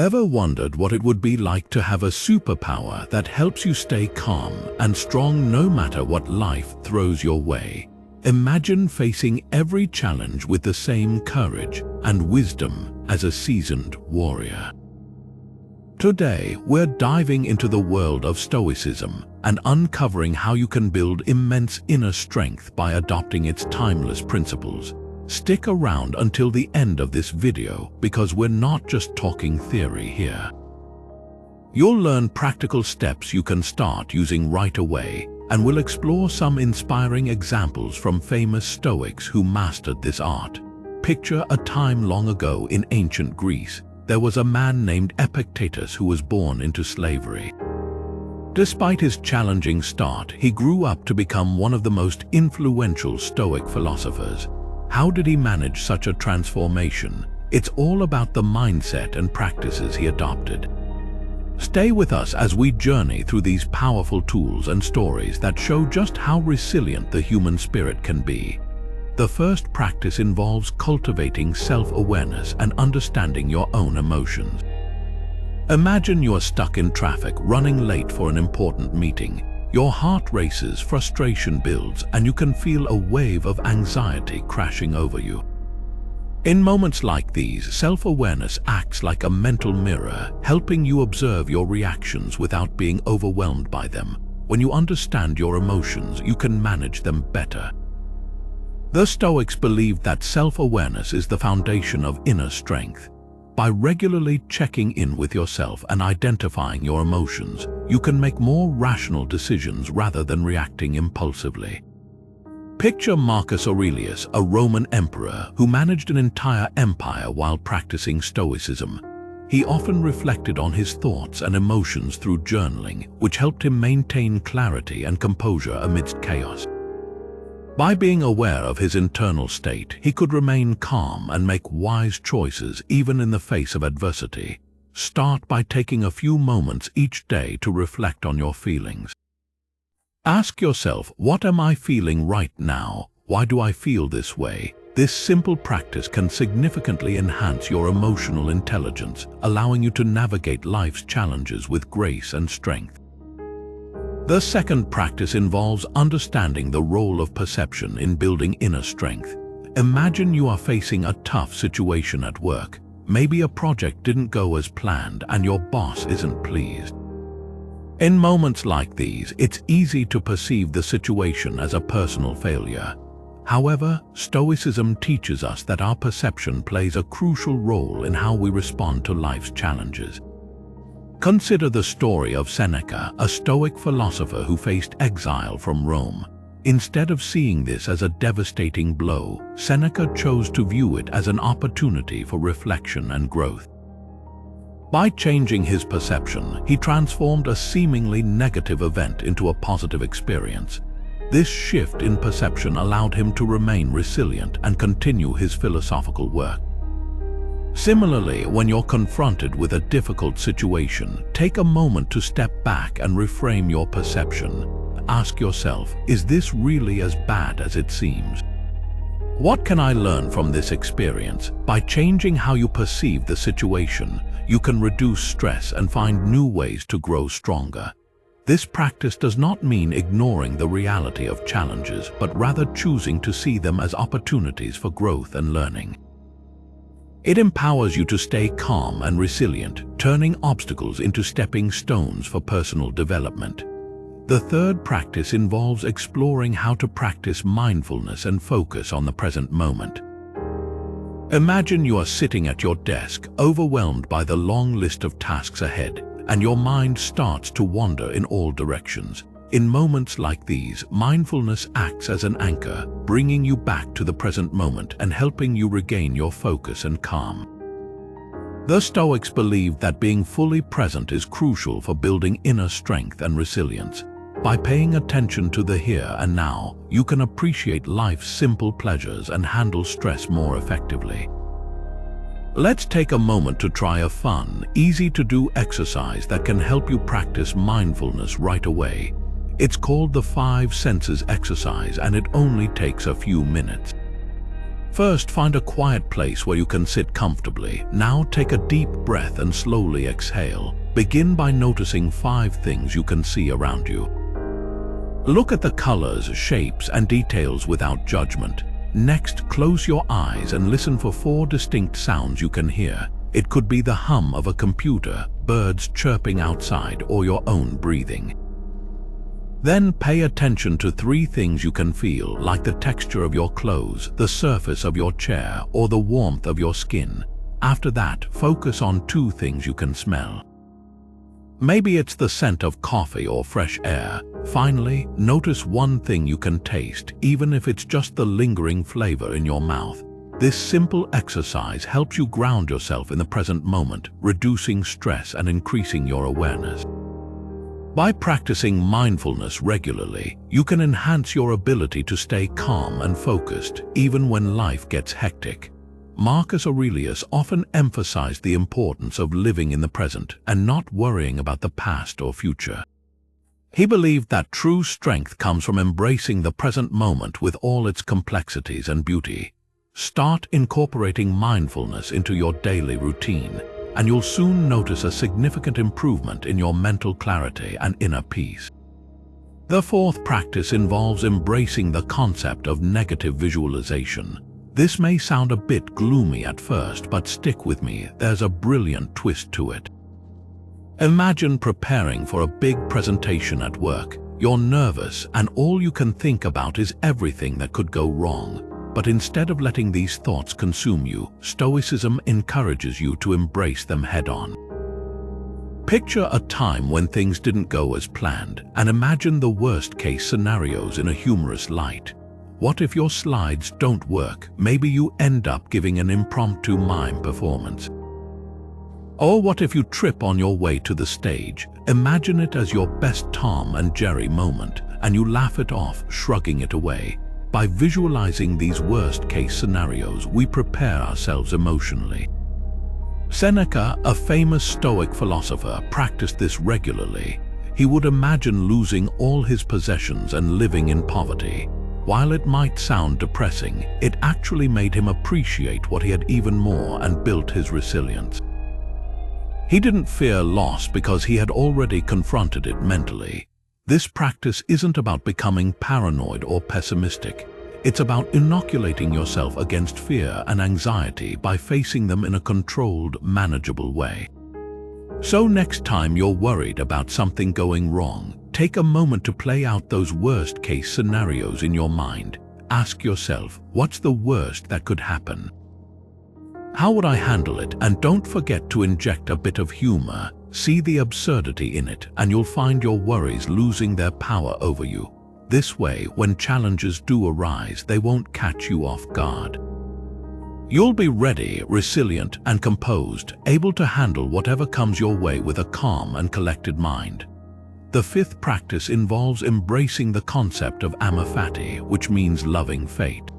Ever wondered what it would be like to have a superpower that helps you stay calm and strong no matter what life throws your way? Imagine facing every challenge with the same courage and wisdom as a seasoned warrior. Today, we're diving into the world of Stoicism and uncovering how you can build immense inner strength by adopting its timeless principles. Stick around until the end of this video because we're not just talking theory here. You'll learn practical steps you can start using right away, and we'll explore some inspiring examples from famous Stoics who mastered this art. Picture a time long ago in ancient Greece. There was a man named Epictetus who was born into slavery. Despite his challenging start, he grew up to become one of the most influential Stoic philosophers. How did he manage such a transformation? It's all about the mindset and practices he adopted. Stay with us as we journey through these powerful tools and stories that show just how resilient the human spirit can be. The first practice involves cultivating self-awareness and understanding your own emotions. Imagine you're stuck in traffic, running late for an important meeting. Your heart races, frustration builds, and you can feel a wave of anxiety crashing over you. In moments like these, self-awareness acts like a mental mirror, helping you observe your reactions without being overwhelmed by them. When you understand your emotions, you can manage them better. The Stoics believed that self-awareness is the foundation of inner strength. By regularly checking in with yourself and identifying your emotions, you can make more rational decisions rather than reacting impulsively. Picture Marcus Aurelius, a Roman emperor who managed an entire empire while practicing Stoicism. He often reflected on his thoughts and emotions through journaling, which helped him maintain clarity and composure amidst chaos. By being aware of his internal state, he could remain calm and make wise choices even in the face of adversity. Start by taking a few moments each day to reflect on your feelings. Ask yourself, what am I feeling right now? Why do I feel this way? This simple practice can significantly enhance your emotional intelligence, allowing you to navigate life's challenges with grace and strength. The second practice involves understanding the role of perception in building inner strength. Imagine you are facing a tough situation at work. Maybe a project didn't go as planned and your boss isn't pleased. In moments like these, it's easy to perceive the situation as a personal failure. However, Stoicism teaches us that our perception plays a crucial role in how we respond to life's challenges. Consider the story of Seneca, a Stoic philosopher who faced exile from Rome. Instead of seeing this as a devastating blow, Seneca chose to view it as an opportunity for reflection and growth. By changing his perception, he transformed a seemingly negative event into a positive experience. This shift in perception allowed him to remain resilient and continue his philosophical work. Similarly, when you're confronted with a difficult situation, take a moment to step back and reframe your perception. Ask yourself, is this really as bad as it seems? What can I learn from this experience? By changing how you perceive the situation, you can reduce stress and find new ways to grow stronger. This practice does not mean ignoring the reality of challenges, but rather choosing to see them as opportunities for growth and learning. It empowers you to stay calm and resilient, turning obstacles into stepping stones for personal development. The third practice involves exploring how to practice mindfulness and focus on the present moment. Imagine you are sitting at your desk, overwhelmed by the long list of tasks ahead, and your mind starts to wander in all directions. In moments like these, mindfulness acts as an anchor, bringing you back to the present moment and helping you regain your focus and calm. The Stoics believed that being fully present is crucial for building inner strength and resilience. By paying attention to the here and now, you can appreciate life's simple pleasures and handle stress more effectively. Let's take a moment to try a fun, easy-to-do exercise that can help you practice mindfulness right away. It's called the 5 senses exercise, and it only takes a few minutes. First, find a quiet place where you can sit comfortably. Now take a deep breath and slowly exhale. Begin by noticing 5 things you can see around you. Look at the colors, shapes, and details without judgment. Next, close your eyes and listen for 4 distinct sounds you can hear. It could be the hum of a computer, birds chirping outside, or your own breathing. Then pay attention to 3 things you can feel, like the texture of your clothes, the surface of your chair, or the warmth of your skin. After that, focus on 2 things you can smell. Maybe it's the scent of coffee or fresh air. Finally, notice 1 thing you can taste, even if it's just the lingering flavor in your mouth. This simple exercise helps you ground yourself in the present moment, reducing stress and increasing your awareness. By practicing mindfulness regularly, you can enhance your ability to stay calm and focused, even when life gets hectic. Marcus Aurelius often emphasized the importance of living in the present and not worrying about the past or future. He believed that true strength comes from embracing the present moment with all its complexities and beauty. Start incorporating mindfulness into your daily routine, and you'll soon notice a significant improvement in your mental clarity and inner peace. The 4th practice involves embracing the concept of negative visualization. This may sound a bit gloomy at first, but stick with me, there's a brilliant twist to it. Imagine preparing for a big presentation at work. You're nervous, and all you can think about is everything that could go wrong. But instead of letting these thoughts consume you, Stoicism encourages you to embrace them head-on. Picture a time when things didn't go as planned, and imagine the worst-case scenarios in a humorous light. What if your slides don't work? Maybe you end up giving an impromptu mime performance. Or what if you trip on your way to the stage? Imagine it as your best Tom and Jerry moment, and you laugh it off, shrugging it away. By visualizing these worst-case scenarios, we prepare ourselves emotionally. Seneca, a famous Stoic philosopher, practiced this regularly. He would imagine losing all his possessions and living in poverty. While it might sound depressing, it actually made him appreciate what he had even more and built his resilience. He didn't fear loss because he had already confronted it mentally. This practice isn't about becoming paranoid or pessimistic. It's about inoculating yourself against fear and anxiety by facing them in a controlled, manageable way. So next time you're worried about something going wrong, take a moment to play out those worst-case scenarios in your mind. Ask yourself, what's the worst that could happen? How would I handle it? And don't forget to inject a bit of humor. See the absurdity in it, and you'll find your worries losing their power over you. This way, when challenges do arise, they won't catch you off guard. You'll be ready, resilient, and composed, able to handle whatever comes your way with a calm and collected mind. The 5th practice involves embracing the concept of Amor Fati, which means loving fate.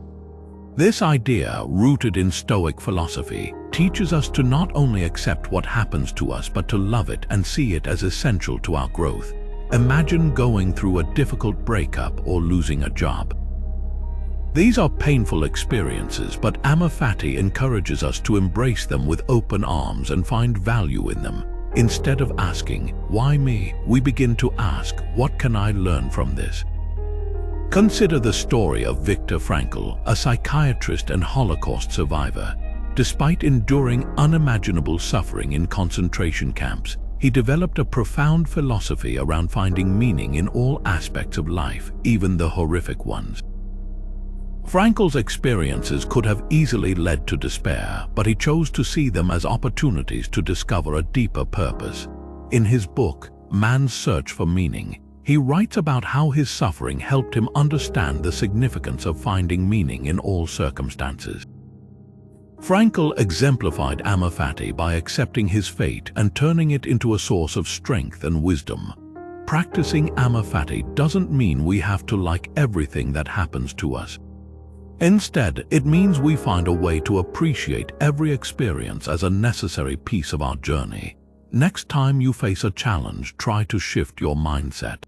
This idea, rooted in Stoic philosophy, teaches us to not only accept what happens to us but to love it and see it as essential to our growth. Imagine going through a difficult breakup or losing a job. These are painful experiences, but Amor Fati encourages us to embrace them with open arms and find value in them. Instead of asking, "Why me?" we begin to ask, "What can I learn from this?" Consider the story of Viktor Frankl, a psychiatrist and Holocaust survivor. Despite enduring unimaginable suffering in concentration camps, he developed a profound philosophy around finding meaning in all aspects of life, even the horrific ones. Frankl's experiences could have easily led to despair, but he chose to see them as opportunities to discover a deeper purpose. In his book, Man's Search for Meaning, he writes about how his suffering helped him understand the significance of finding meaning in all circumstances. Frankl exemplified Amor Fati by accepting his fate and turning it into a source of strength and wisdom. Practicing Amor Fati doesn't mean we have to like everything that happens to us. Instead, it means we find a way to appreciate every experience as a necessary piece of our journey. Next time you face a challenge, try to shift your mindset.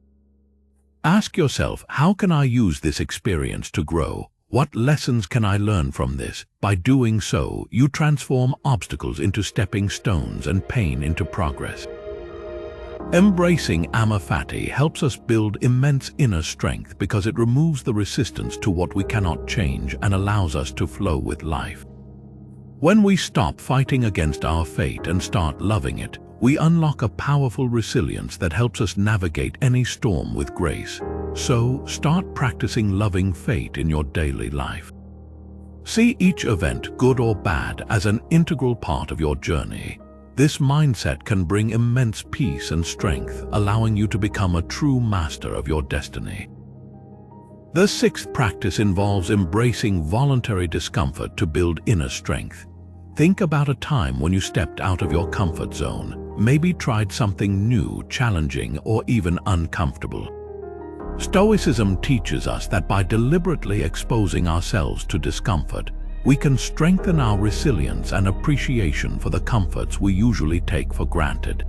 Ask yourself, how can I use this experience to grow? What lessons can I learn from this? By doing so, you transform obstacles into stepping stones and pain into progress. Embracing Amor Fati helps us build immense inner strength because it removes the resistance to what we cannot change and allows us to flow with life. When we stop fighting against our fate and start loving it, we unlock a powerful resilience that helps us navigate any storm with grace. So, start practicing loving fate in your daily life. See each event, good or bad, as an integral part of your journey. This mindset can bring immense peace and strength, allowing you to become a true master of your destiny. The sixth practice involves embracing voluntary discomfort to build inner strength. Think about a time when you stepped out of your comfort zone, maybe tried something new, challenging, or even uncomfortable. Stoicism teaches us that by deliberately exposing ourselves to discomfort, we can strengthen our resilience and appreciation for the comforts we usually take for granted.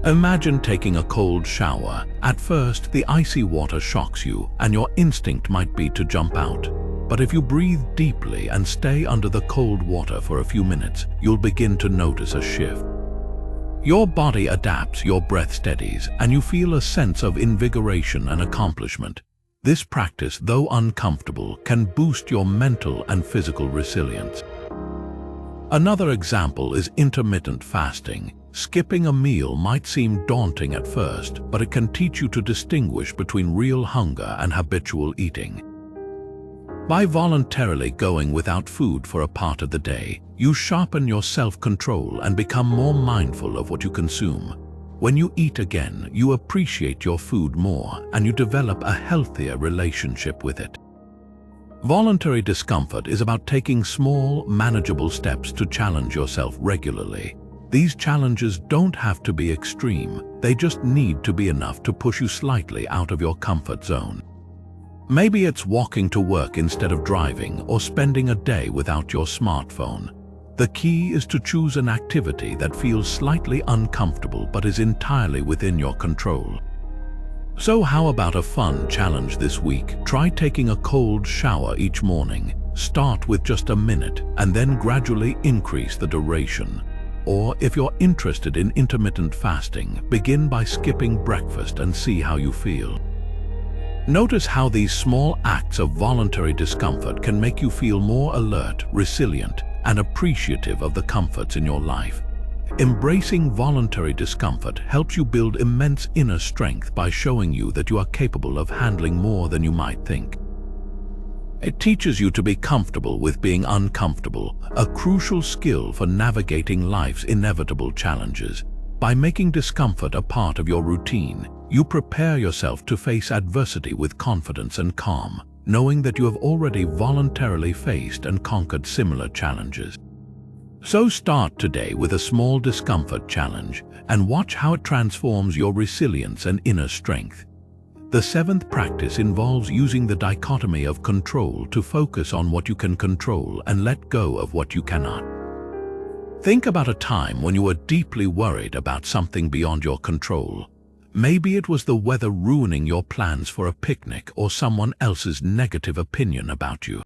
Imagine taking a cold shower. At first, the icy water shocks you, and your instinct might be to jump out. But if you breathe deeply and stay under the cold water for a few minutes, you'll begin to notice a shift. Your body adapts, your breath steadies, and you feel a sense of invigoration and accomplishment. This practice, though uncomfortable, can boost your mental and physical resilience. Another example is intermittent fasting. Skipping a meal might seem daunting at first, but it can teach you to distinguish between real hunger and habitual eating. By voluntarily going without food for a part of the day, you sharpen your self-control and become more mindful of what you consume. When you eat again, you appreciate your food more and you develop a healthier relationship with it. Voluntary discomfort is about taking small, manageable steps to challenge yourself regularly. These challenges don't have to be extreme, they just need to be enough to push you slightly out of your comfort zone. Maybe it's walking to work instead of driving or spending a day without your smartphone. The key is to choose an activity that feels slightly uncomfortable but is entirely within your control. So how about a fun challenge this week? Try taking a cold shower each morning. Start with just a minute and then gradually increase the duration. Or if you're interested in intermittent fasting, begin by skipping breakfast and see how you feel. Notice how these small acts of voluntary discomfort can make you feel more alert, resilient, and appreciative of the comforts in your life. Embracing voluntary discomfort helps you build immense inner strength by showing you that you are capable of handling more than you might think. It teaches you to be comfortable with being uncomfortable, a crucial skill for navigating life's inevitable challenges. By making discomfort a part of your routine, you prepare yourself to face adversity with confidence and calm, knowing that you have already voluntarily faced and conquered similar challenges. So start today with a small discomfort challenge and watch how it transforms your resilience and inner strength. The seventh practice involves using the dichotomy of control to focus on what you can control and let go of what you cannot. Think about a time when you were deeply worried about something beyond your control. Maybe it was the weather ruining your plans for a picnic or someone else's negative opinion about you.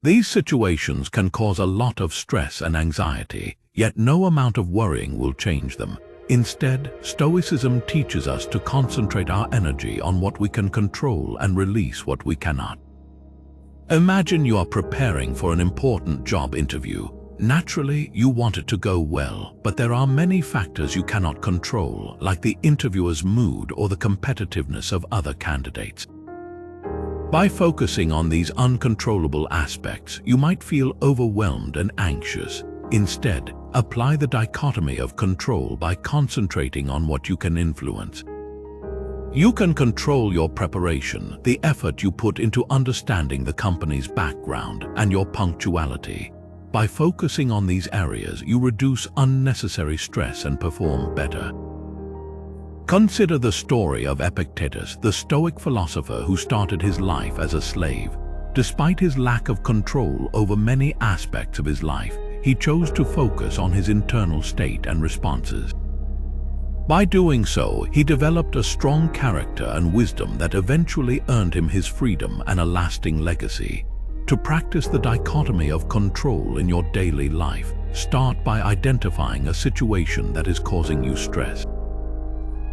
These situations can cause a lot of stress and anxiety, yet no amount of worrying will change them. Instead, Stoicism teaches us to concentrate our energy on what we can control and release what we cannot. Imagine you are preparing for an important job interview. Naturally, you want it to go well, but there are many factors you cannot control, like the interviewer's mood or the competitiveness of other candidates. By focusing on these uncontrollable aspects, you might feel overwhelmed and anxious. Instead, apply the dichotomy of control by concentrating on what you can influence. You can control your preparation, the effort you put into understanding the company's background, and your punctuality. By focusing on these areas, you reduce unnecessary stress and perform better. Consider the story of Epictetus, the Stoic philosopher who started his life as a slave. Despite his lack of control over many aspects of his life, he chose to focus on his internal state and responses. By doing so, he developed a strong character and wisdom that eventually earned him his freedom and a lasting legacy. To practice the dichotomy of control in your daily life, start by identifying a situation that is causing you stress.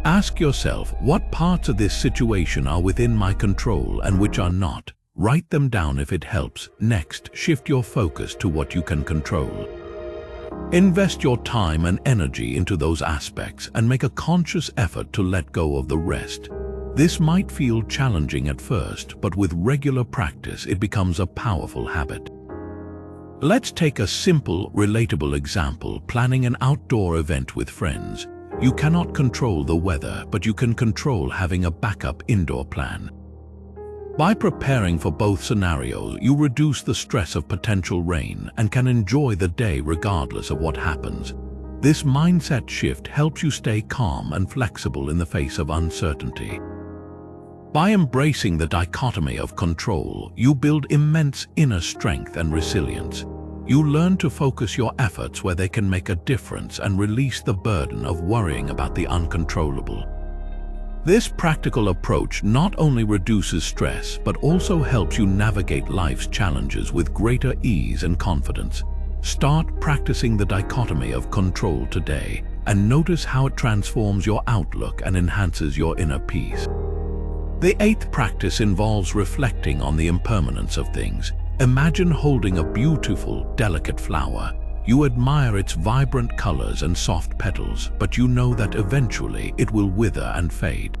Ask yourself, what parts of this situation are within my control and which are not? Write them down if it helps. Next, shift your focus to what you can control. Invest your time and energy into those aspects and make a conscious effort to let go of the rest. This might feel challenging at first, but with regular practice, it becomes a powerful habit. Let's take a simple, relatable example: planning an outdoor event with friends. You cannot control the weather, but you can control having a backup indoor plan. By preparing for both scenarios, you reduce the stress of potential rain and can enjoy the day regardless of what happens. This mindset shift helps you stay calm and flexible in the face of uncertainty. By embracing the dichotomy of control, you build immense inner strength and resilience. You learn to focus your efforts where they can make a difference and release the burden of worrying about the uncontrollable. This practical approach not only reduces stress, but also helps you navigate life's challenges with greater ease and confidence. Start practicing the dichotomy of control today and notice how it transforms your outlook and enhances your inner peace. The eighth practice involves reflecting on the impermanence of things. Imagine holding a beautiful, delicate flower. You admire its vibrant colors and soft petals, but you know that eventually it will wither and fade.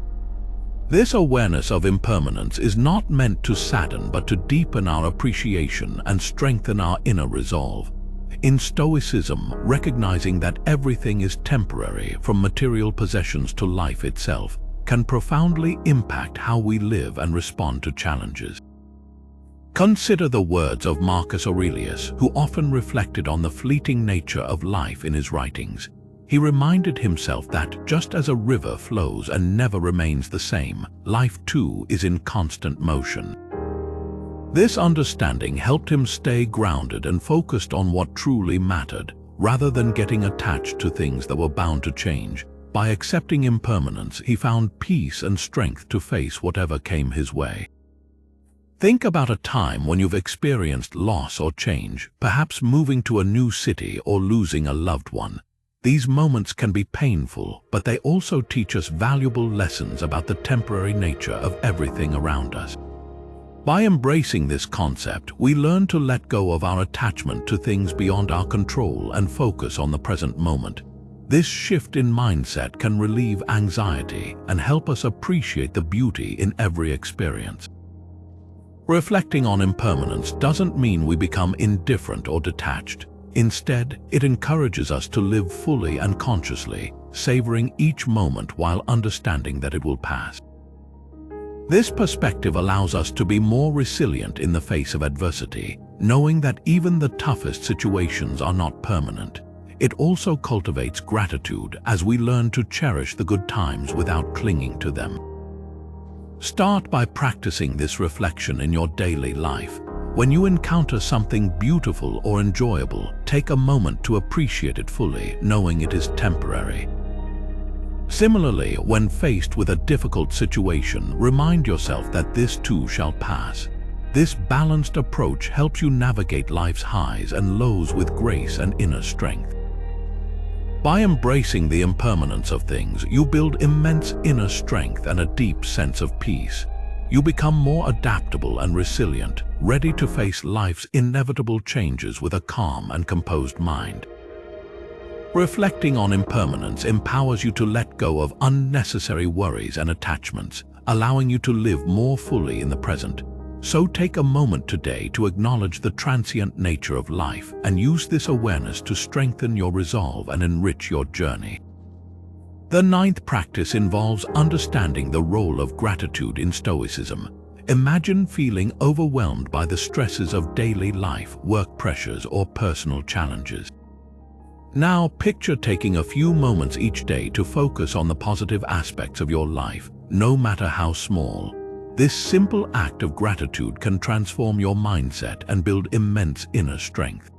This awareness of impermanence is not meant to sadden, but to deepen our appreciation and strengthen our inner resolve. In Stoicism, recognizing that everything is temporary, from material possessions to life itself, can profoundly impact how we live and respond to challenges. Consider the words of Marcus Aurelius, who often reflected on the fleeting nature of life in his writings. He reminded himself that just as a river flows and never remains the same, life too is in constant motion. This understanding helped him stay grounded and focused on what truly mattered, rather than getting attached to things that were bound to change. By accepting impermanence, he found peace and strength to face whatever came his way. Think about a time when you've experienced loss or change, perhaps moving to a new city or losing a loved one. These moments can be painful, but they also teach us valuable lessons about the temporary nature of everything around us. By embracing this concept, we learn to let go of our attachment to things beyond our control and focus on the present moment. This shift in mindset can relieve anxiety and help us appreciate the beauty in every experience. Reflecting on impermanence doesn't mean we become indifferent or detached. Instead, it encourages us to live fully and consciously, savoring each moment while understanding that it will pass. This perspective allows us to be more resilient in the face of adversity, knowing that even the toughest situations are not permanent. It also cultivates gratitude as we learn to cherish the good times without clinging to them. Start by practicing this reflection in your daily life. When you encounter something beautiful or enjoyable, take a moment to appreciate it fully, knowing it is temporary. Similarly, when faced with a difficult situation, remind yourself that this too shall pass. This balanced approach helps you navigate life's highs and lows with grace and inner strength. By embracing the impermanence of things, you build immense inner strength and a deep sense of peace. You become more adaptable and resilient, ready to face life's inevitable changes with a calm and composed mind. Reflecting on impermanence empowers you to let go of unnecessary worries and attachments, allowing you to live more fully in the present. So take a moment today to acknowledge the transient nature of life and use this awareness to strengthen your resolve and enrich your journey. The ninth practice involves understanding the role of gratitude in Stoicism. Imagine feeling overwhelmed by the stresses of daily life, work pressures, or personal challenges. Now picture taking a few moments each day to focus on the positive aspects of your life, no matter how small. This simple act of gratitude can transform your mindset and build immense inner strength.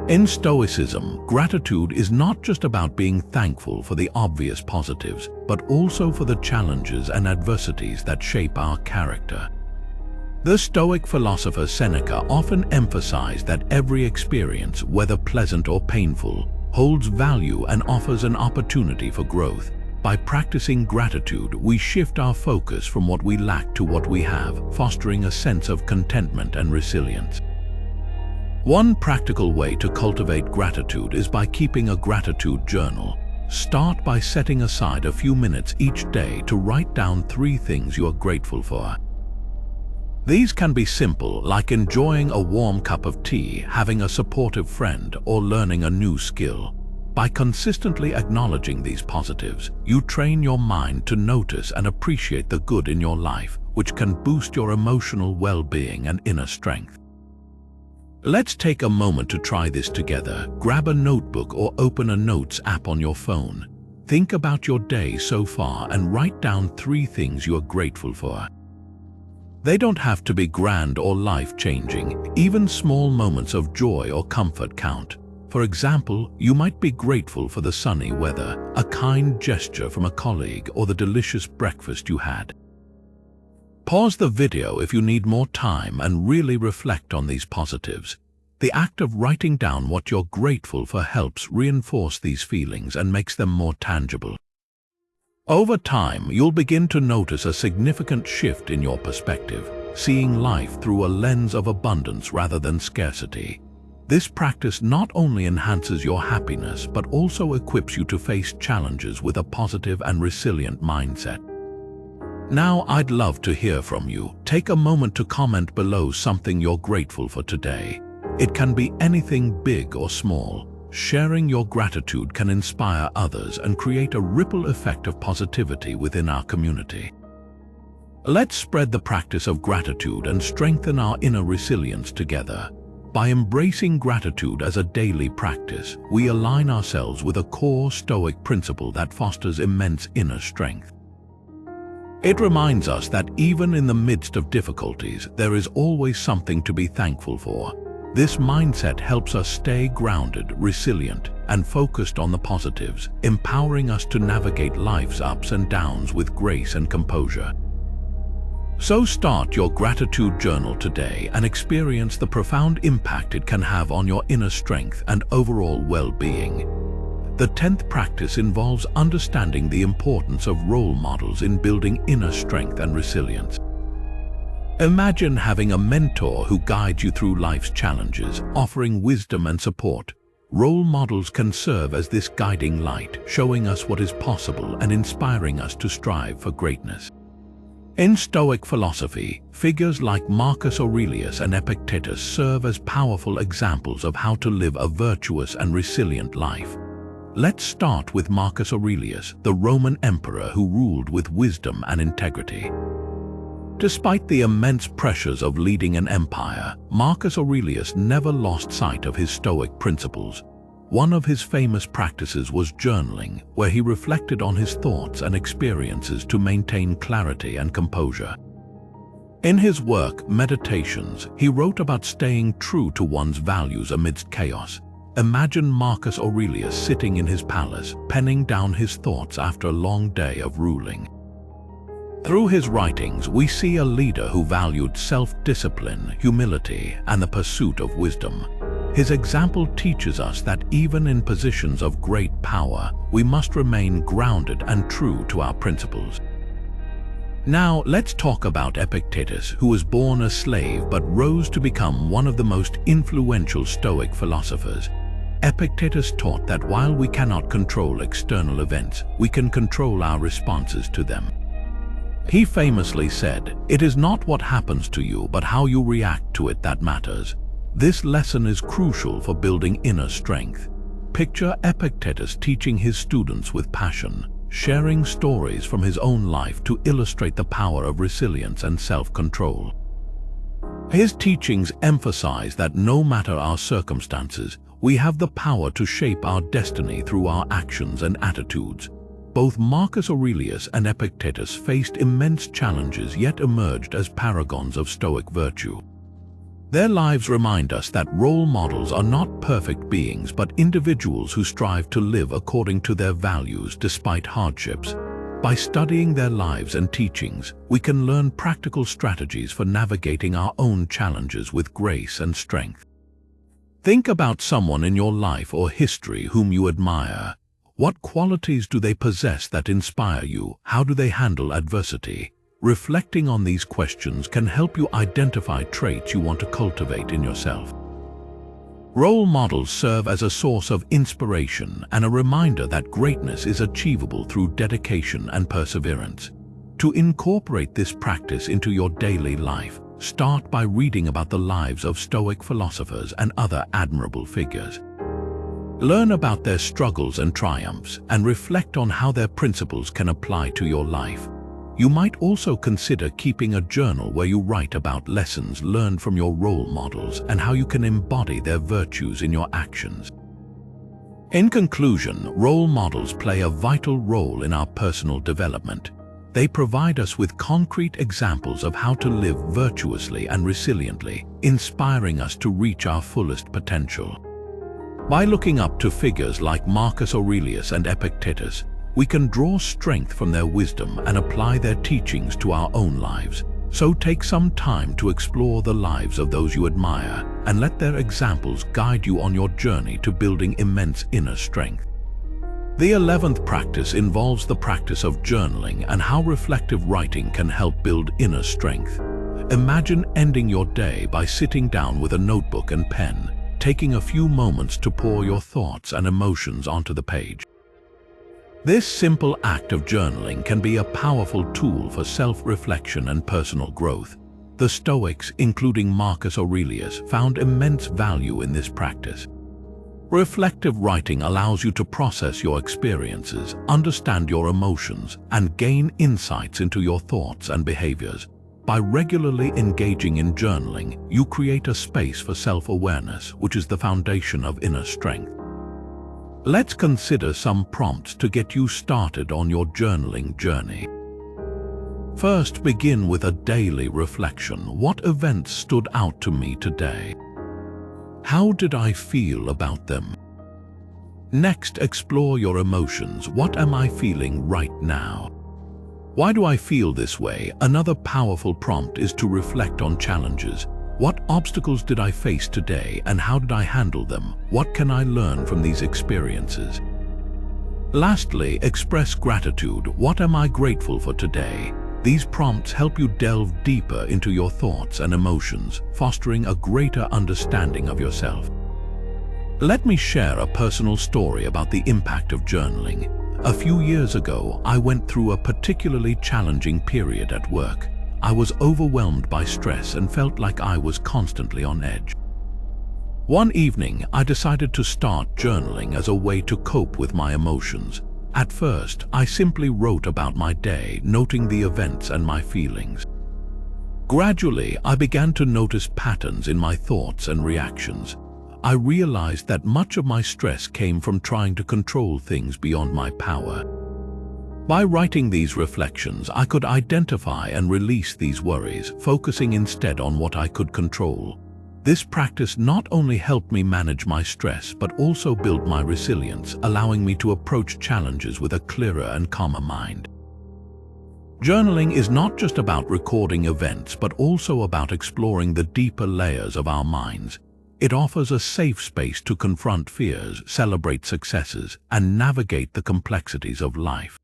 In Stoicism, gratitude is not just about being thankful for the obvious positives, but also for the challenges and adversities that shape our character. The Stoic philosopher Seneca often emphasized that every experience, whether pleasant or painful, holds value and offers an opportunity for growth. By practicing gratitude, we shift our focus from what we lack to what we have, fostering a sense of contentment and resilience. One practical way to cultivate gratitude is by keeping a gratitude journal. Start by setting aside a few minutes each day to write down 3 things you are grateful for. These can be simple, like enjoying a warm cup of tea, having a supportive friend, or learning a new skill. By consistently acknowledging these positives, you train your mind to notice and appreciate the good in your life, which can boost your emotional well-being and inner strength. Let's take a moment to try this together. Grab a notebook or open a notes app on your phone. Think about your day so far and write down 3 things you are grateful for. They don't have to be grand or life-changing. Even small moments of joy or comfort count. For example, you might be grateful for the sunny weather, a kind gesture from a colleague, or the delicious breakfast you had. Pause the video if you need more time and really reflect on these positives. The act of writing down what you're grateful for helps reinforce these feelings and makes them more tangible. Over time, you'll begin to notice a significant shift in your perspective, seeing life through a lens of abundance rather than scarcity. This practice not only enhances your happiness, but also equips you to face challenges with a positive and resilient mindset. Now, I'd love to hear from you. Take a moment to comment below something you're grateful for today. It can be anything big or small. Sharing your gratitude can inspire others and create a ripple effect of positivity within our community. Let's spread the practice of gratitude and strengthen our inner resilience together. By embracing gratitude as a daily practice, we align ourselves with a core Stoic principle that fosters immense inner strength. It reminds us that even in the midst of difficulties, there is always something to be thankful for. This mindset helps us stay grounded, resilient, and focused on the positives, empowering us to navigate life's ups and downs with grace and composure. So start your gratitude journal today and experience the profound impact it can have on your inner strength and overall well-being. The 10th practice involves understanding the importance of role models in building inner strength and resilience. Imagine having a mentor who guides you through life's challenges, offering wisdom and support. Role models can serve as this guiding light, showing us what is possible and inspiring us to strive for greatness. In Stoic philosophy, figures like Marcus Aurelius and Epictetus serve as powerful examples of how to live a virtuous and resilient life. Let's start with Marcus Aurelius, the Roman emperor who ruled with wisdom and integrity. Despite the immense pressures of leading an empire, Marcus Aurelius never lost sight of his Stoic principles. One of his famous practices was journaling, where he reflected on his thoughts and experiences to maintain clarity and composure. In his work, Meditations, he wrote about staying true to one's values amidst chaos. Imagine Marcus Aurelius sitting in his palace, penning down his thoughts after a long day of ruling. Through his writings, we see a leader who valued self-discipline, humility, and the pursuit of wisdom. His example teaches us that even in positions of great power, we must remain grounded and true to our principles. Now, let's talk about Epictetus, who was born a slave but rose to become one of the most influential Stoic philosophers. Epictetus taught that while we cannot control external events, we can control our responses to them. He famously said, "It is not what happens to you, but how you react to it that matters." This lesson is crucial for building inner strength. Picture Epictetus teaching his students with passion, sharing stories from his own life to illustrate the power of resilience and self-control. His teachings emphasize that no matter our circumstances, we have the power to shape our destiny through our actions and attitudes. Both Marcus Aurelius and Epictetus faced immense challenges yet emerged as paragons of Stoic virtue. Their lives remind us that role models are not perfect beings but individuals who strive to live according to their values despite hardships. By studying their lives and teachings, we can learn practical strategies for navigating our own challenges with grace and strength. Think about someone in your life or history whom you admire. What qualities do they possess that inspire you? How do they handle adversity? Reflecting on these questions can help you identify traits you want to cultivate in yourself. Role models serve as a source of inspiration and a reminder that greatness is achievable through dedication and perseverance. To incorporate this practice into your daily life, start by reading about the lives of Stoic philosophers and other admirable figures. Learn about their struggles and triumphs and reflect on how their principles can apply to your life. You might also consider keeping a journal where you write about lessons learned from your role models and how you can embody their virtues in your actions. In conclusion, role models play a vital role in our personal development. They provide us with concrete examples of how to live virtuously and resiliently, inspiring us to reach our fullest potential. By looking up to figures like Marcus Aurelius and Epictetus, we can draw strength from their wisdom and apply their teachings to our own lives. So take some time to explore the lives of those you admire and let their examples guide you on your journey to building immense inner strength. The 11th practice involves the practice of journaling and how reflective writing can help build inner strength. Imagine ending your day by sitting down with a notebook and pen, taking a few moments to pour your thoughts and emotions onto the page. This simple act of journaling can be a powerful tool for self-reflection and personal growth. The Stoics, including Marcus Aurelius, found immense value in this practice. Reflective writing allows you to process your experiences, understand your emotions, and gain insights into your thoughts and behaviors. By regularly engaging in journaling, you create a space for self-awareness, which is the foundation of inner strength. Let's consider some prompts to get you started on your journaling journey. First, begin with a daily reflection. What events stood out to me today? How did I feel about them? Next, explore your emotions. What am I feeling right now? Why do I feel this way? Another powerful prompt is to reflect on challenges. What obstacles did I face today and how did I handle them? What can I learn from these experiences? Lastly, express gratitude. What am I grateful for today? These prompts help you delve deeper into your thoughts and emotions, fostering a greater understanding of yourself. Let me share a personal story about the impact of journaling. A few years ago, I went through a particularly challenging period at work. I was overwhelmed by stress and felt like I was constantly on edge. One evening, I decided to start journaling as a way to cope with my emotions. At first, I simply wrote about my day, noting the events and my feelings. Gradually, I began to notice patterns in my thoughts and reactions. I realized that much of my stress came from trying to control things beyond my power. By writing these reflections, I could identify and release these worries, focusing instead on what I could control. This practice not only helped me manage my stress, but also build my resilience, allowing me to approach challenges with a clearer and calmer mind. Journaling is not just about recording events, but also about exploring the deeper layers of our minds. It offers a safe space to confront fears, celebrate successes, and navigate the complexities of life.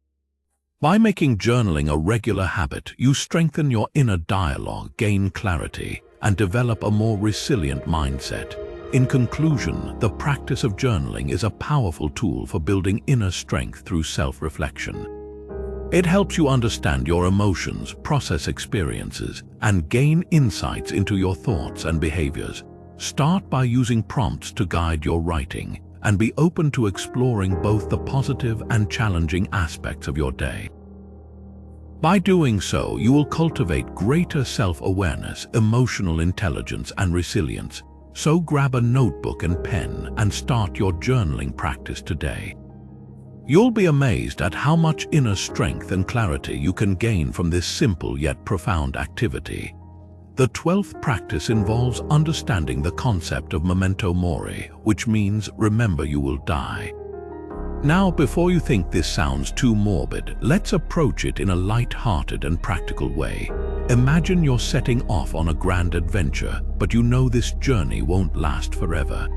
By making journaling a regular habit, you strengthen your inner dialogue, gain clarity, and develop a more resilient mindset. In conclusion, the practice of journaling is a powerful tool for building inner strength through self-reflection. It helps you understand your emotions, process experiences, and gain insights into your thoughts and behaviors. Start by using prompts to guide your writing, and be open to exploring both the positive and challenging aspects of your day. By doing so, you will cultivate greater self-awareness, emotional intelligence, and resilience. So grab a notebook and pen and start your journaling practice today. You'll be amazed at how much inner strength and clarity you can gain from this simple yet profound activity. The 12th practice involves understanding the concept of Memento Mori, which means remember you will die. Now, before you think this sounds too morbid, let's approach it in a light-hearted and practical way. Imagine you're setting off on a grand adventure, but you know this journey won't last forever.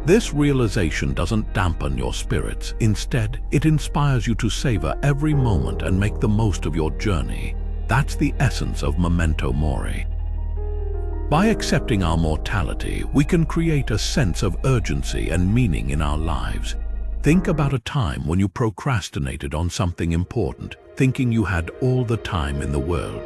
This realization doesn't dampen your spirits. Instead, it inspires you to savor every moment and make the most of your journey. That's the essence of Memento Mori. By accepting our mortality, we can create a sense of urgency and meaning in our lives. Think about a time when you procrastinated on something important, thinking you had all the time in the world.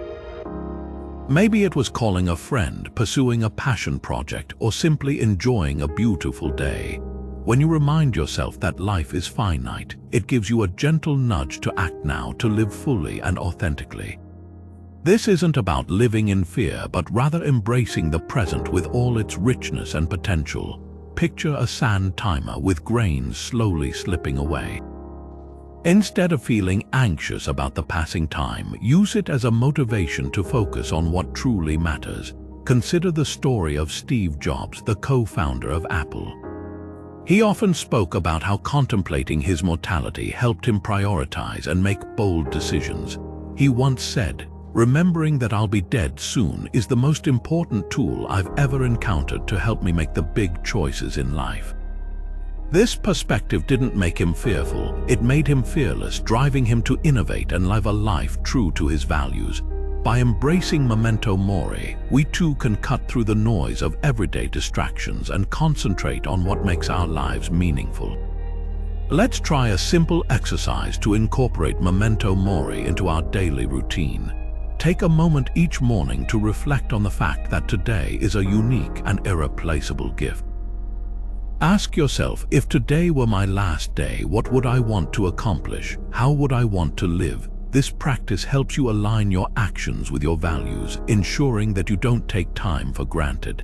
Maybe it was calling a friend, pursuing a passion project, or simply enjoying a beautiful day. When you remind yourself that life is finite, it gives you a gentle nudge to act now, to live fully and authentically. This isn't about living in fear, but rather embracing the present with all its richness and potential. Picture a sand timer with grains slowly slipping away. Instead of feeling anxious about the passing time, use it as a motivation to focus on what truly matters. Consider the story of Steve Jobs, the co-founder of Apple. He often spoke about how contemplating his mortality helped him prioritize and make bold decisions. He once said, "Remembering that I'll be dead soon is the most important tool I've ever encountered to help me make the big choices in life." This perspective didn't make him fearful, it made him fearless, driving him to innovate and live a life true to his values. By embracing Memento Mori, we too can cut through the noise of everyday distractions and concentrate on what makes our lives meaningful. Let's try a simple exercise to incorporate Memento Mori into our daily routine. Take a moment each morning to reflect on the fact that today is a unique and irreplaceable gift. Ask yourself, if today were my last day, what would I want to accomplish? How would I want to live? This practice helps you align your actions with your values, ensuring that you don't take time for granted.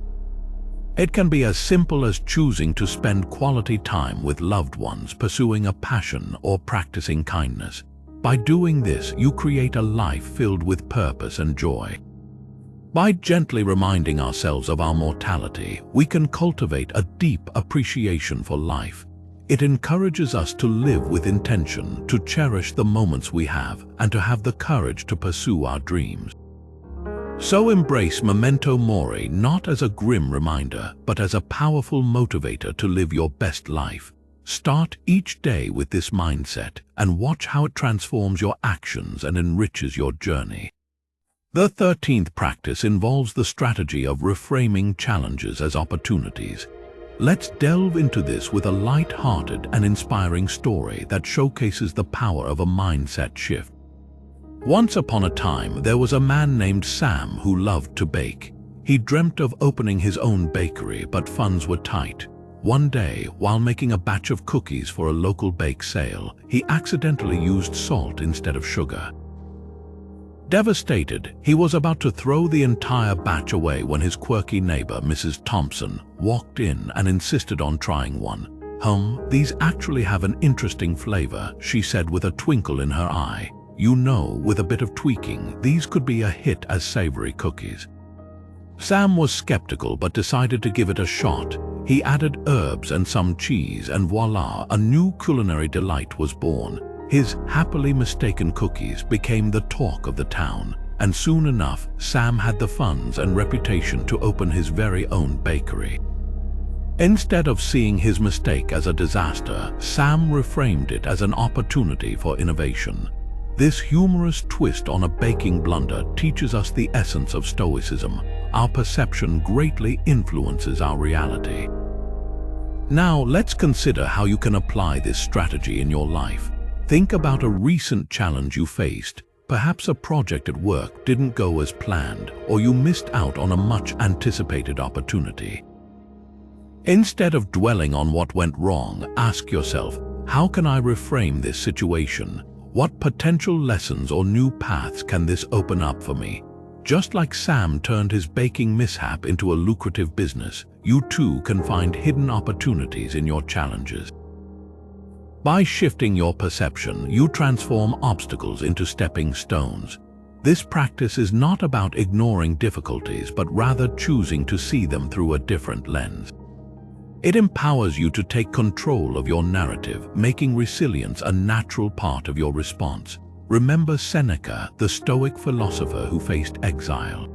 It can be as simple as choosing to spend quality time with loved ones, pursuing a passion, or practicing kindness. By doing this, you create a life filled with purpose and joy. By gently reminding ourselves of our mortality, we can cultivate a deep appreciation for life. It encourages us to live with intention, to cherish the moments we have, and to have the courage to pursue our dreams. So embrace Memento Mori not as a grim reminder, but as a powerful motivator to live your best life. Start each day with this mindset and watch how it transforms your actions and enriches your journey. The 13th practice involves the strategy of reframing challenges as opportunities. Let's delve into this with a light-hearted and inspiring story that showcases the power of a mindset shift. Once upon a time, there was a man named Sam who loved to bake. He dreamt of opening his own bakery, but funds were tight. One day, while making a batch of cookies for a local bake sale, he accidentally used salt instead of sugar. Devastated, he was about to throw the entire batch away when his quirky neighbor, Mrs. Thompson, walked in and insisted on trying one. These actually have an interesting flavor," she said with a twinkle in her eye. "You know, with a bit of tweaking, these could be a hit as savory cookies." Sam was skeptical but decided to give it a shot. He added herbs and some cheese, and voila, a new culinary delight was born. His happily mistaken cookies became the talk of the town, and soon enough, Sam had the funds and reputation to open his very own bakery. Instead of seeing his mistake as a disaster, Sam reframed it as an opportunity for innovation. This humorous twist on a baking blunder teaches us the essence of Stoicism. Our perception greatly influences our reality. Now, let's consider how you can apply this strategy in your life. Think about a recent challenge you faced. Perhaps a project at work didn't go as planned, or you missed out on a much-anticipated opportunity. Instead of dwelling on what went wrong, ask yourself, how can I reframe this situation? What potential lessons or new paths can this open up for me? Just like Sam turned his baking mishap into a lucrative business, you too can find hidden opportunities in your challenges. By shifting your perception, you transform obstacles into stepping stones. This practice is not about ignoring difficulties, but rather choosing to see them through a different lens. It empowers you to take control of your narrative, making resilience a natural part of your response. Remember Seneca, the Stoic philosopher who faced exile.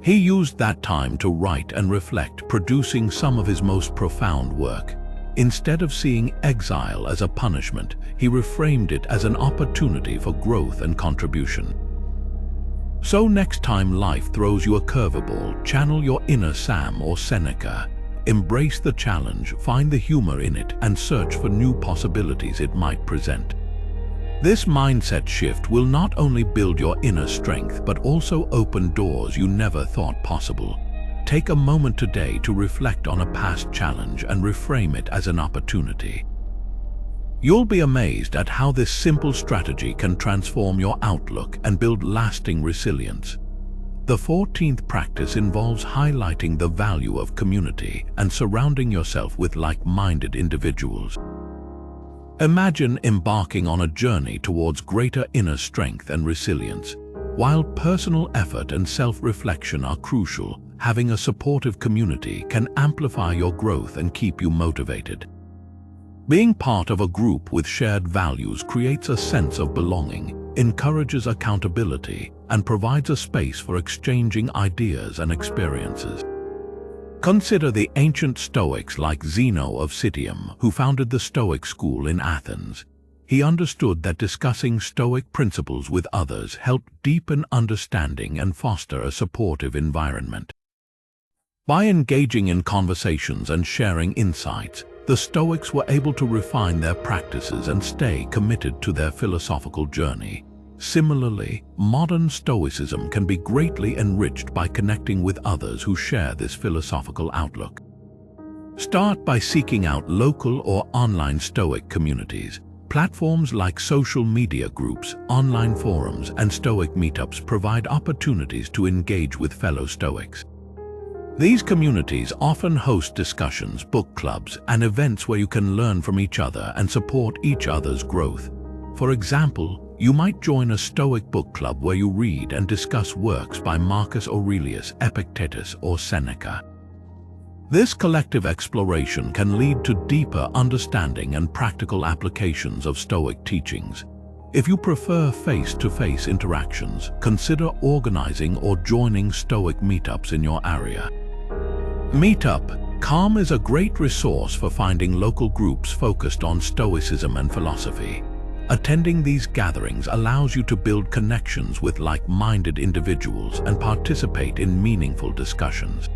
He used that time to write and reflect, producing some of his most profound work. Instead of seeing exile as a punishment, he reframed it as an opportunity for growth and contribution. So next time life throws you a curveball, channel your inner Sam or Seneca. Embrace the challenge, find the humor in it, and search for new possibilities it might present. This mindset shift will not only build your inner strength, but also open doors you never thought possible. Take a moment today to reflect on a past challenge and reframe it as an opportunity. You'll be amazed at how this simple strategy can transform your outlook and build lasting resilience. The 14th practice involves highlighting the value of community and surrounding yourself with like-minded individuals. Imagine embarking on a journey towards greater inner strength and resilience. While personal effort and self-reflection are crucial, having a supportive community can amplify your growth and keep you motivated. Being part of a group with shared values creates a sense of belonging, encourages accountability, and provides a space for exchanging ideas and experiences. Consider the ancient Stoics like Zeno of Citium, who founded the Stoic school in Athens. He understood that discussing Stoic principles with others helped deepen understanding and foster a supportive environment. By engaging in conversations and sharing insights, the Stoics were able to refine their practices and stay committed to their philosophical journey. Similarly, modern Stoicism can be greatly enriched by connecting with others who share this philosophical outlook. Start by seeking out local or online Stoic communities. Platforms like social media groups, online forums, and Stoic meetups provide opportunities to engage with fellow Stoics. These communities often host discussions, book clubs, and events where you can learn from each other and support each other's growth. For example, you might join a Stoic book club where you read and discuss works by Marcus Aurelius, Epictetus, or Seneca. This collective exploration can lead to deeper understanding and practical applications of Stoic teachings. If you prefer face-to-face interactions, consider organizing or joining Stoic meetups in your area. Meetup.com is a great resource for finding local groups focused on Stoicism and philosophy. Attending these gatherings allows you to build connections with like-minded individuals and participate in meaningful discussions.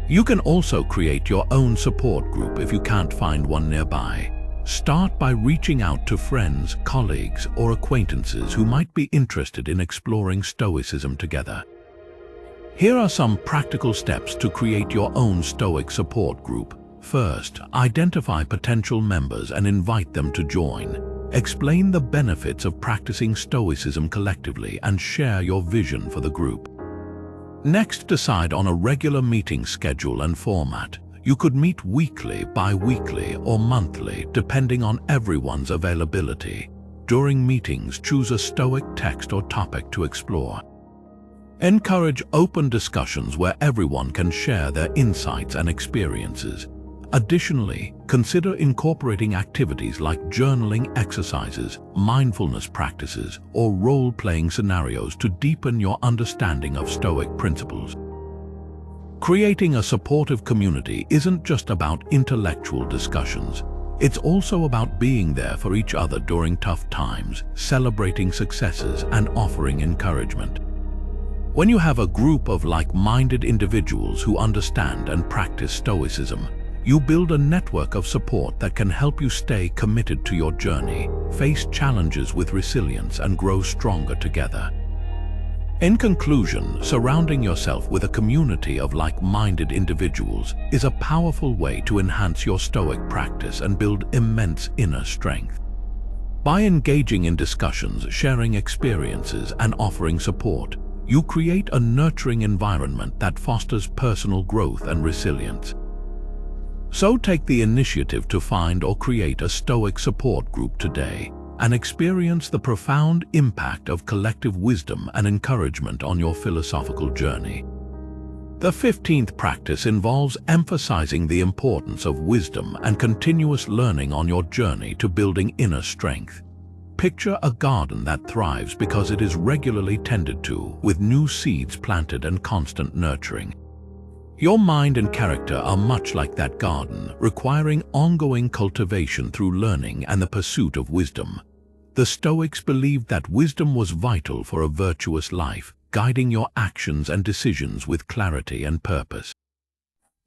You can also create your own support group if you can't find one nearby. Start by reaching out to friends, colleagues, or acquaintances who might be interested in exploring Stoicism together. Here are some practical steps to create your own Stoic support group. First, identify potential members and invite them to join. Explain the benefits of practicing Stoicism collectively and share your vision for the group. Next, decide on a regular meeting schedule and format. You could meet weekly, bi-weekly, or monthly, depending on everyone's availability. During meetings, choose a Stoic text or topic to explore. Encourage open discussions where everyone can share their insights and experiences. Additionally, consider incorporating activities like journaling exercises, mindfulness practices, or role-playing scenarios to deepen your understanding of Stoic principles. Creating a supportive community isn't just about intellectual discussions. It's also about being there for each other during tough times, celebrating successes, and offering encouragement. When you have a group of like-minded individuals who understand and practice Stoicism, you build a network of support that can help you stay committed to your journey, face challenges with resilience, and grow stronger together. In conclusion, surrounding yourself with a community of like-minded individuals is a powerful way to enhance your Stoic practice and build immense inner strength. By engaging in discussions, sharing experiences, and offering support, you create a nurturing environment that fosters personal growth and resilience. So take the initiative to find or create a Stoic support group today. and experience the profound impact of collective wisdom and encouragement on your philosophical journey. The 15th practice involves emphasizing the importance of wisdom and continuous learning on your journey to building inner strength. Picture a garden that thrives because it is regularly tended to, with new seeds planted and constant nurturing. Your mind and character are much like that garden, requiring ongoing cultivation through learning and the pursuit of wisdom. The Stoics believed that wisdom was vital for a virtuous life, guiding your actions and decisions with clarity and purpose.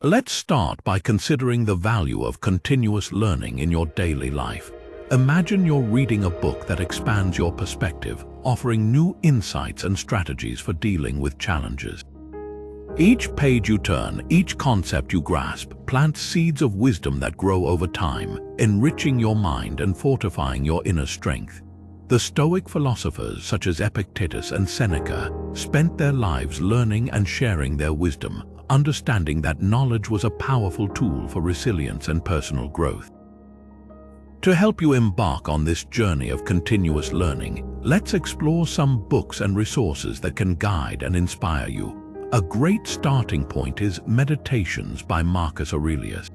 Let's start by considering the value of continuous learning in your daily life. Imagine you're reading a book that expands your perspective, offering new insights and strategies for dealing with challenges. Each page you turn, each concept you grasp, plants seeds of wisdom that grow over time, enriching your mind and fortifying your inner strength. The Stoic philosophers such as Epictetus and Seneca spent their lives learning and sharing their wisdom, understanding that knowledge was a powerful tool for resilience and personal growth. To help you embark on this journey of continuous learning, let's explore some books and resources that can guide and inspire you. A great starting point is Meditations by Marcus Aurelius.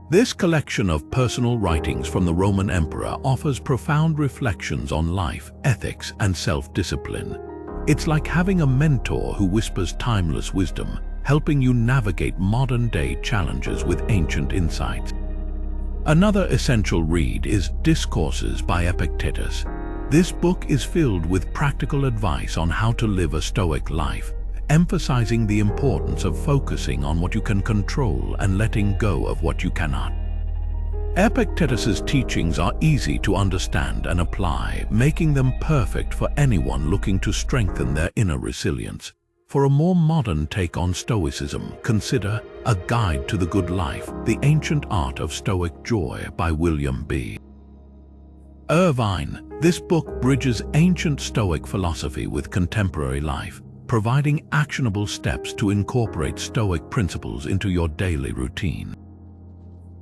This collection of personal writings from the Roman emperor offers profound reflections on life, ethics, and self-discipline. It's like having a mentor who whispers timeless wisdom, helping you navigate modern-day challenges with ancient insights. Another essential read is Discourses by Epictetus. This book is filled with practical advice on how to live a Stoic life, emphasizing the importance of focusing on what you can control and letting go of what you cannot. Epictetus's teachings are easy to understand and apply, making them perfect for anyone looking to strengthen their inner resilience. For a more modern take on Stoicism, consider A Guide to the Good Life, The Ancient Art of Stoic Joy by William B. Irvine. This book bridges ancient Stoic philosophy with contemporary life, providing actionable steps to incorporate Stoic principles into your daily routine.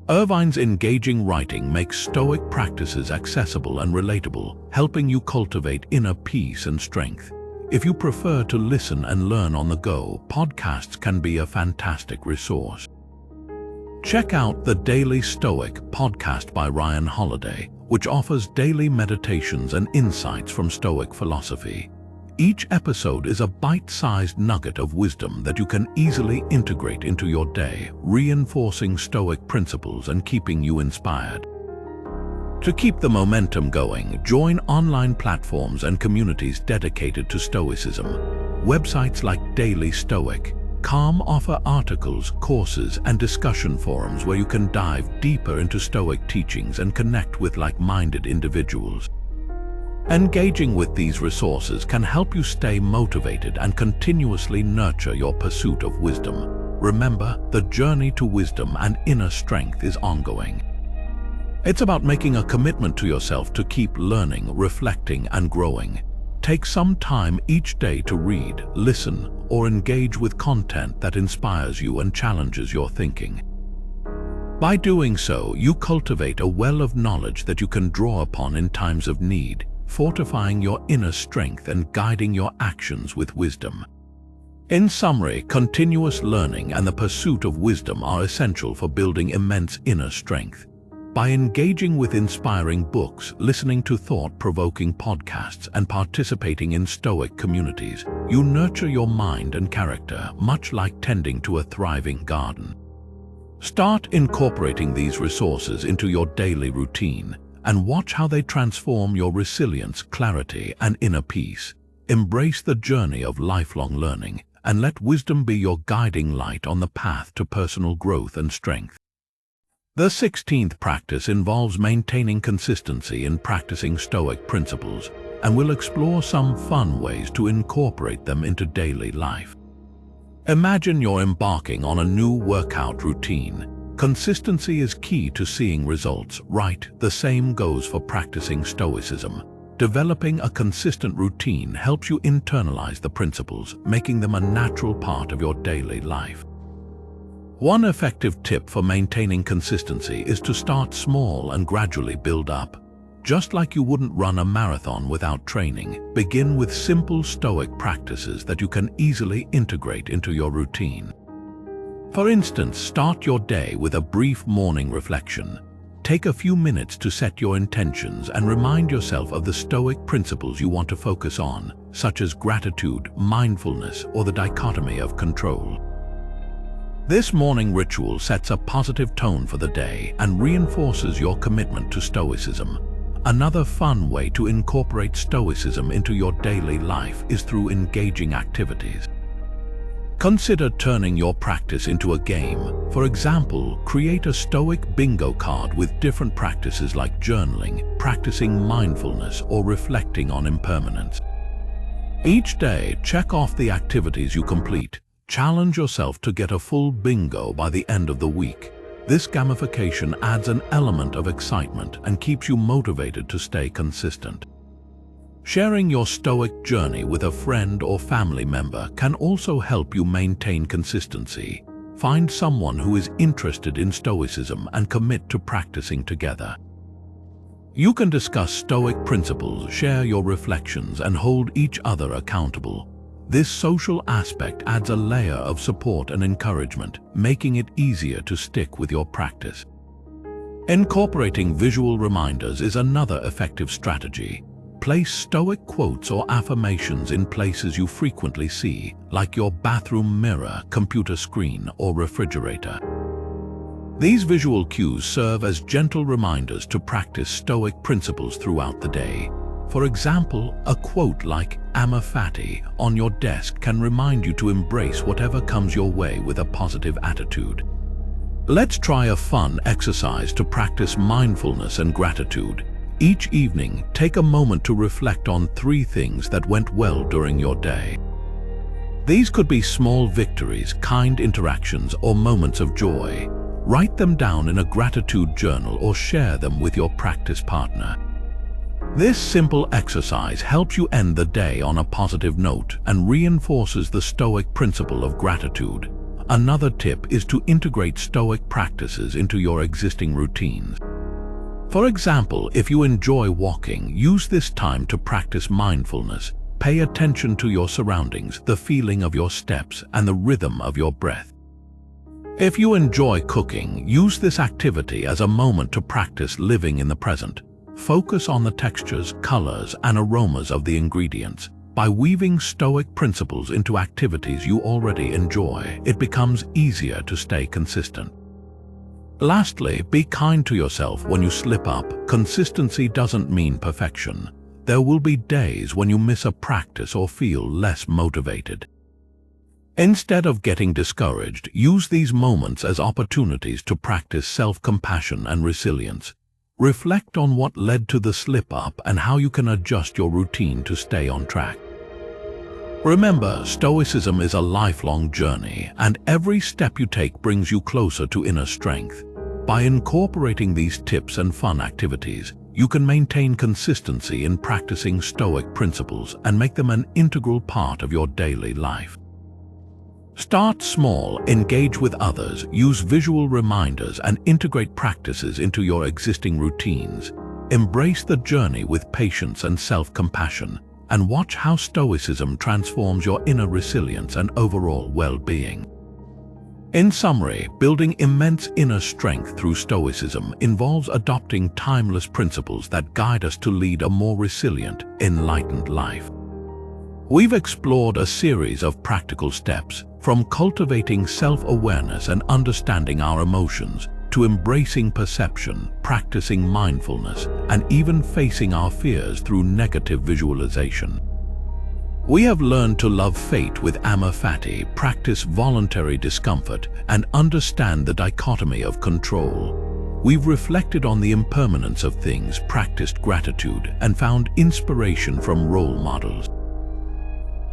Irvine's engaging writing makes Stoic practices accessible and relatable, helping you cultivate inner peace and strength. If you prefer to listen and learn on the go, podcasts can be a fantastic resource. Check out the Daily Stoic podcast by Ryan Holiday, which offers daily meditations and insights from Stoic philosophy. Each episode is a bite-sized nugget of wisdom that you can easily integrate into your day, reinforcing Stoic principles and keeping you inspired. To keep the momentum going, join online platforms and communities dedicated to Stoicism. Websites like Daily Stoic, Calm offer articles, courses, and discussion forums where you can dive deeper into Stoic teachings and connect with like-minded individuals. Engaging with these resources can help you stay motivated and continuously nurture your pursuit of wisdom. Remember, the journey to wisdom and inner strength is ongoing. It's about making a commitment to yourself to keep learning, reflecting, and growing. Take some time each day to read, listen, or engage with content that inspires you and challenges your thinking. By doing so, you cultivate a well of knowledge that you can draw upon in times of need, fortifying your inner strength and guiding your actions with wisdom. In summary, continuous learning and the pursuit of wisdom are essential for building immense inner strength. By engaging with inspiring books, listening to thought-provoking podcasts, and participating in Stoic communities, you nurture your mind and character, much like tending to a thriving garden. Start incorporating these resources into your daily routine, and watch how they transform your resilience, clarity, and inner peace. Embrace the journey of lifelong learning, and let wisdom be your guiding light on the path to personal growth and strength. The 16th practice involves maintaining consistency in practicing Stoic principles, and we'll explore some fun ways to incorporate them into daily life. Imagine you're embarking on a new workout routine. Consistency is key to seeing results, right? The same goes for practicing Stoicism. Developing a consistent routine helps you internalize the principles, making them a natural part of your daily life. One effective tip for maintaining consistency is to start small and gradually build up. Just like you wouldn't run a marathon without training, begin with simple Stoic practices that you can easily integrate into your routine. For instance, start your day with a brief morning reflection. Take a few minutes to set your intentions and remind yourself of the Stoic principles you want to focus on, such as gratitude, mindfulness, or the dichotomy of control. This morning ritual sets a positive tone for the day and reinforces your commitment to Stoicism. Another fun way to incorporate Stoicism into your daily life is through engaging activities. Consider turning your practice into a game. For example, create a Stoic bingo card with different practices like journaling, practicing mindfulness, or reflecting on impermanence. Each day, check off the activities you complete. Challenge yourself to get a full bingo by the end of the week. This gamification adds an element of excitement and keeps you motivated to stay consistent. Sharing your Stoic journey with a friend or family member can also help you maintain consistency. Find someone who is interested in Stoicism and commit to practicing together. You can discuss Stoic principles, share your reflections, and hold each other accountable. This social aspect adds a layer of support and encouragement, making it easier to stick with your practice. Incorporating visual reminders is another effective strategy. Place Stoic quotes or affirmations in places you frequently see, like your bathroom mirror, computer screen, or refrigerator. These visual cues serve as gentle reminders to practice Stoic principles throughout the day. For example, a quote like Amor Fati on your desk can remind you to embrace whatever comes your way with a positive attitude. Let's try a fun exercise to practice mindfulness and gratitude. Each evening, take a moment to reflect on 3 things that went well during your day. These could be small victories, kind interactions, or moments of joy. Write them down in a gratitude journal or share them with your practice partner. This simple exercise helps you end the day on a positive note and reinforces the Stoic principle of gratitude. Another tip is to integrate Stoic practices into your existing routines. For example, if you enjoy walking, use this time to practice mindfulness. Pay attention to your surroundings, the feeling of your steps, and the rhythm of your breath. If you enjoy cooking, use this activity as a moment to practice living in the present. Focus on the textures, colors, and aromas of the ingredients. By weaving Stoic principles into activities you already enjoy, it becomes easier to stay consistent. Lastly, be kind to yourself when you slip up. Consistency doesn't mean perfection. There will be days when you miss a practice or feel less motivated. Instead of getting discouraged, use these moments as opportunities to practice self-compassion and resilience. Reflect on what led to the slip-up and how you can adjust your routine to stay on track. Remember, Stoicism is a lifelong journey, and every step you take brings you closer to inner strength. By incorporating these tips and fun activities, you can maintain consistency in practicing Stoic principles and make them an integral part of your daily life. Start small, engage with others, use visual reminders, and integrate practices into your existing routines. Embrace the journey with patience and self-compassion, and watch how Stoicism transforms your inner resilience and overall well-being. In summary, building immense inner strength through Stoicism involves adopting timeless principles that guide us to lead a more resilient, enlightened life. We've explored a series of practical steps, from cultivating self-awareness and understanding our emotions, to embracing perception, practicing mindfulness, and even facing our fears through negative visualization. We have learned to love fate with Amor Fati, practice voluntary discomfort, and understand the dichotomy of control. We've reflected on the impermanence of things, practiced gratitude, and found inspiration from role models.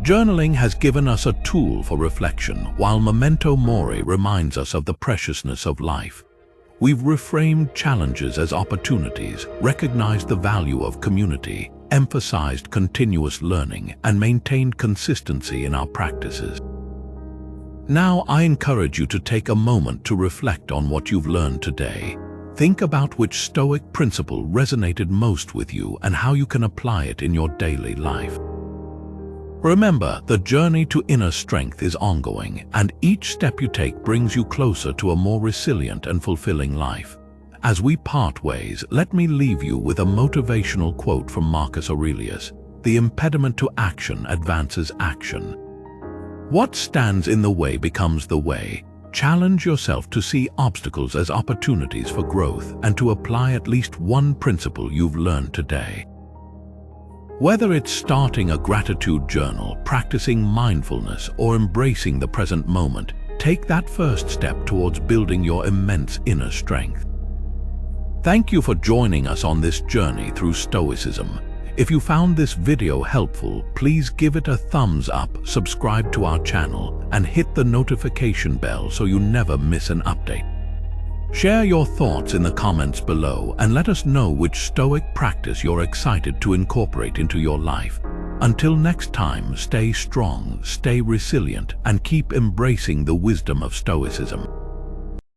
Journaling has given us a tool for reflection, while Memento Mori reminds us of the preciousness of life. We've reframed challenges as opportunities, recognized the value of community, emphasized continuous learning, and maintained consistency in our practices. Now, I encourage you to take a moment to reflect on what you've learned today. Think about which Stoic principle resonated most with you and how you can apply it in your daily life. Remember, the journey to inner strength is ongoing, and each step you take brings you closer to a more resilient and fulfilling life. As we part ways, let me leave you with a motivational quote from Marcus Aurelius: "The impediment to action advances action." What stands in the way becomes the way. Challenge yourself to see obstacles as opportunities for growth and to apply at least one principle you've learned today. Whether it's starting a gratitude journal, practicing mindfulness, or embracing the present moment, take that first step towards building your immense inner strength. Thank you for joining us on this journey through Stoicism. If you found this video helpful, please give it a thumbs up, subscribe to our channel, and hit the notification bell so you never miss an update. Share your thoughts in the comments below and let us know which Stoic practice you're excited to incorporate into your life. Until next time, stay strong, stay resilient, and keep embracing the wisdom of Stoicism.